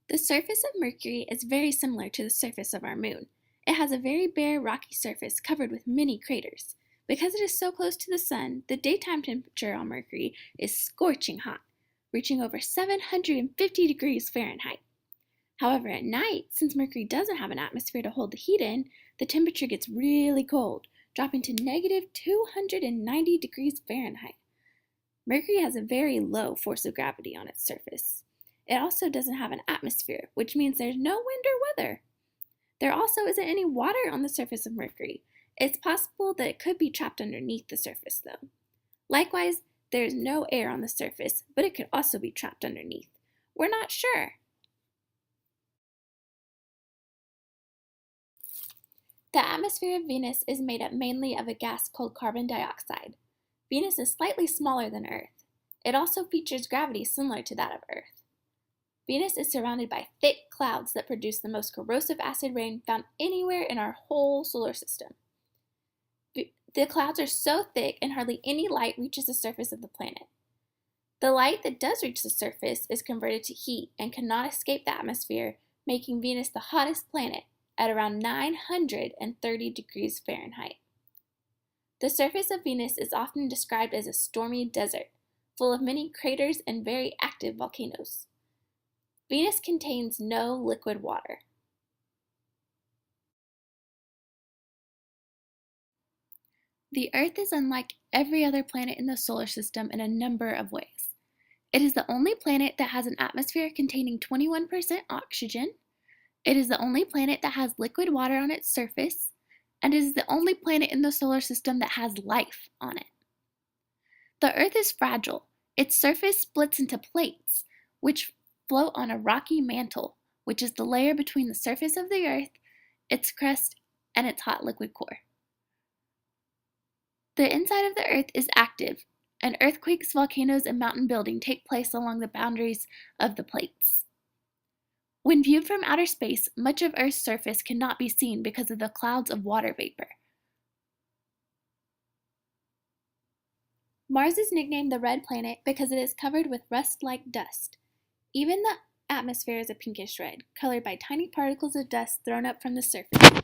The surface of Mercury is very similar to the surface of our Moon. It has a very bare, rocky surface covered with many craters. Because it is so close to the Sun, the daytime temperature on Mercury is scorching hot, reaching over 750 degrees Fahrenheit. However, at night, since Mercury doesn't have an atmosphere to hold the heat in, the temperature gets really cold, dropping to negative 290 degrees Fahrenheit. Mercury has a very low force of gravity on its surface. It also doesn't have an atmosphere, which means there's no wind or weather. There also isn't any water on the surface of Mercury. It's possible that it could be trapped underneath the surface, though. Likewise, there is no air on the surface, but it could also be trapped underneath. We're not sure. The atmosphere of Venus is made up mainly of a gas called carbon dioxide. Venus is slightly smaller than Earth. It also features gravity similar to that of Earth. Venus is surrounded by thick clouds that produce the most corrosive acid rain found anywhere in our whole solar system. The clouds are so thick and hardly any light reaches the surface of the planet. The light that does reach the surface is converted to heat and cannot escape the atmosphere, making Venus the hottest planet at around 930 degrees Fahrenheit. The surface of Venus is often described as a stormy desert, full of many craters and very active volcanoes. Venus contains no liquid water. The Earth is unlike every other planet in the solar system in a number of ways. It is the only planet that has an atmosphere containing 21% oxygen. It is the only planet that has liquid water on its surface, and it is the only planet in the solar system that has life on it. The Earth is fragile. Its surface splits into plates, which float on a rocky mantle, which is the layer between the surface of the Earth, its crust, and its hot liquid core. The inside of the Earth is active, and earthquakes, volcanoes, and mountain building take place along the boundaries of the plates. When viewed from outer space, much of Earth's surface cannot be seen because of the clouds of water vapor. Mars is nicknamed the red planet because it is covered with rust-like dust. Even the atmosphere is a pinkish red, colored by tiny particles of dust thrown up from the surface.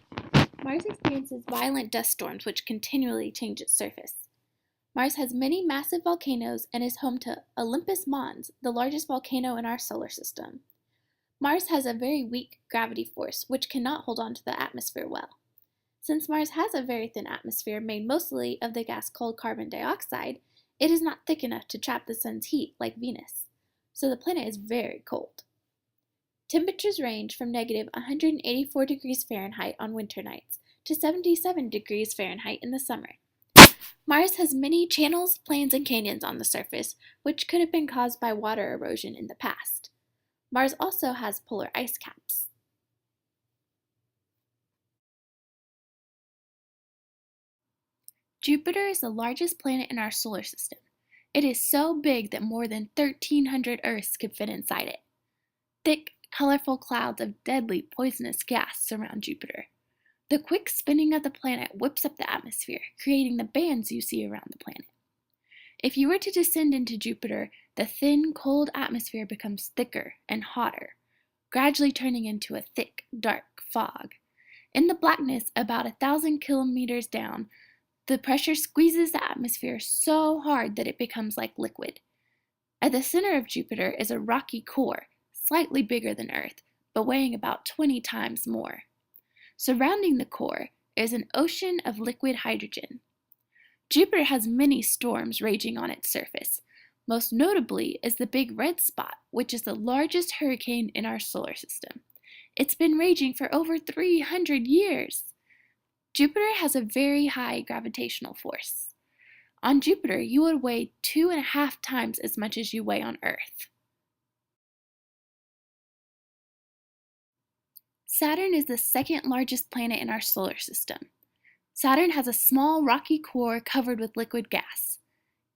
Mars experiences violent dust storms which continually change its surface. Mars has many massive volcanoes and is home to Olympus Mons, the largest volcano in our solar system. Mars has a very weak gravity force, which cannot hold on to the atmosphere well. Since Mars has a very thin atmosphere made mostly of the gas called carbon dioxide, it is not thick enough to trap the sun's heat like Venus, so the planet is very cold. Temperatures range from negative 184 degrees Fahrenheit on winter nights to 77 degrees Fahrenheit in the summer. Mars has many channels, plains, and canyons on the surface, which could have been caused by water erosion in the past. Mars also has polar ice caps. Jupiter is the largest planet in our solar system. It is so big that more than 1,300 Earths could fit inside it. Thick, colorful clouds of deadly, poisonous gas surround Jupiter. The quick spinning of the planet whips up the atmosphere, creating the bands you see around the planet. If you were to descend into Jupiter, the thin, cold atmosphere becomes thicker and hotter, gradually turning into a thick, dark fog. In the blackness, about 1,000 kilometers down, the pressure squeezes the atmosphere so hard that it becomes like liquid. At the center of Jupiter is a rocky core, slightly bigger than Earth, but weighing about 20 times more. Surrounding the core is an ocean of liquid hydrogen. Jupiter has many storms raging on its surface. Most notably is the Big Red Spot, which is the largest hurricane in our solar system. It's been raging for over 300 years. Jupiter has a very high gravitational force. On Jupiter, you would weigh 2.5 times as much as you weigh on Earth. Saturn is the second largest planet in our solar system. Saturn has a small rocky core covered with liquid gas.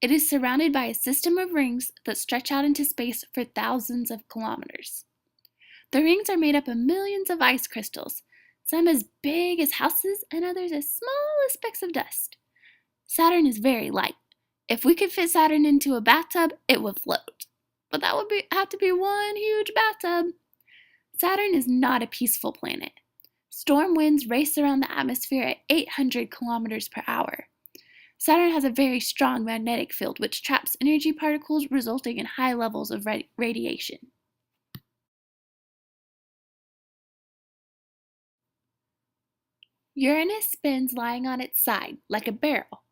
It is surrounded by a system of rings that stretch out into space for thousands of kilometers. The rings are made up of millions of ice crystals, some as big as houses and others as small as specks of dust. Saturn is very light. If we could fit Saturn into a bathtub, it would float. But that would have to be one huge bathtub. Saturn is not a peaceful planet. Storm winds race around the atmosphere at 800 kilometers per hour. Saturn has a very strong magnetic field which traps energy particles, resulting in high levels of radiation. Uranus spins lying on its side, like a barrel.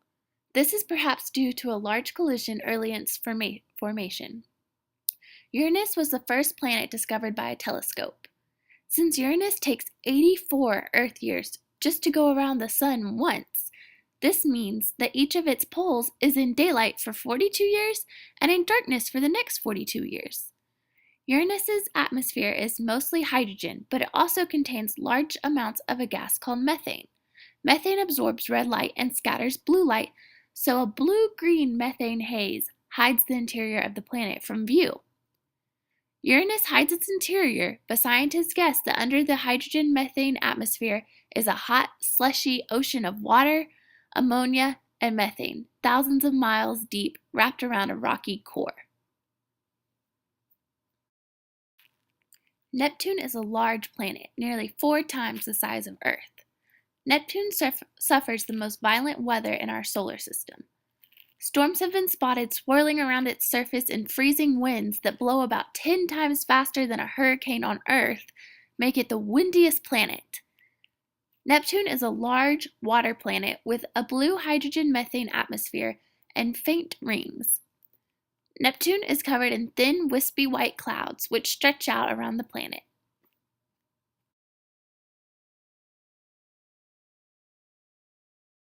This is perhaps due to a large collision early in its formation. Uranus was the first planet discovered by a telescope. Since Uranus takes 84 Earth years just to go around the Sun once, this means that each of its poles is in daylight for 42 years and in darkness for the next 42 years. Uranus's atmosphere is mostly hydrogen, but it also contains large amounts of a gas called methane. Methane absorbs red light and scatters blue light, so a blue-green methane haze hides the interior of the planet from view. Uranus hides its interior, but scientists guess that under the hydrogen-methane atmosphere is a hot, slushy ocean of water, ammonia, and methane, thousands of miles deep, wrapped around a rocky core. Neptune is a large planet, nearly 4 times the size of Earth. Neptune suffers the most violent weather in our solar system. Storms have been spotted swirling around its surface in freezing winds that blow about 10 times faster than a hurricane on Earth, make it the windiest planet. Neptune is a large water planet with a blue hydrogen-methane atmosphere and faint rings. Neptune is covered in thin, wispy white clouds which stretch out around the planet.